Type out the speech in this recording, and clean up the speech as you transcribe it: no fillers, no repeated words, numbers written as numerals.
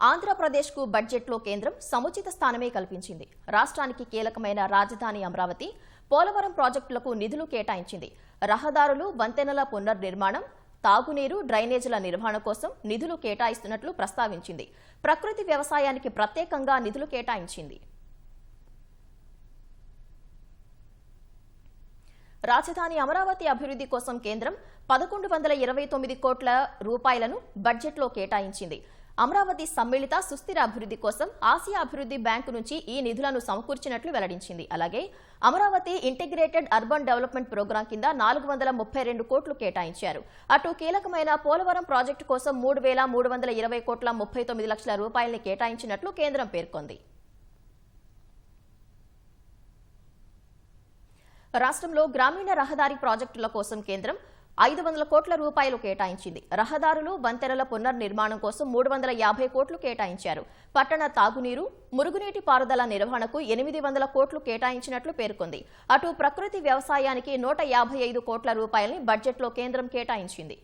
ఆంధ్రప్రదేశ్కు బడ్జెట్లో కేంద్రం సముచిత స్థానమే కల్పించింది. రాష్ట్రానికి కీలకమైన రాజధాని అమరావతి, పోలవరం ప్రాజెక్టులకు నిధులు కేటాయించింది. రహదారులు, వంతెనల పునర్నిర్మాణం, తాగునీరు, డ్రైనేజీల నిర్వహణ కోసం నిధులు కేటాయిస్తున్నట్లు ప్రస్తావించింది. ప్రకృతి వ్యవసాయానికి ప్రత్యేకంగా నిధులు కేటాయించింది. రాజధాని అమరావతి అభివృద్ధి కోసం కేంద్రం 1129 కోట్ల రూపాయలను బడ్జెట్లో కేటాయించింది. అమరావతి సమ్మిళిత సుస్థిర అభివృద్ధి కోసం ఆసియా అభివృద్ధి బ్యాంకు నుంచి ఈ నిధులను సమకూర్చినట్లు వెల్లడించింది. అలాగే Amaravati integrated urban development program కింద 432 కోట్లు కేటాయించారు. అటు కీలకమైన పోలవరం ప్రాజెక్టు కోసం 3,320 కోట్ల 39 లక్షల రూపాయల్ని కేటాయించినట్లు కేంద్రం పేర్కొంది. రాష్ట్రంలో గ్రామీణ రహదారి ప్రాజెక్టుల కోసం కేంద్రం 500 కోట్ల రూపాయలు కేటాయించింది. రహదారులు, వంతెనల పునర్నిర్మాణం కోసం 350 కోట్లు కేటాయించారు. పట్టణ తాగునీరు, మురుగునీటి పారుదల నిర్వహణకు 800 కోట్లు కేటాయించినట్లు పేర్కొంది. అటు ప్రకృతి వ్యవసాయానికి 155 కోట్ల రూపాయల్ని బడ్జెట్లో కేంద్రం కేటాయించింది.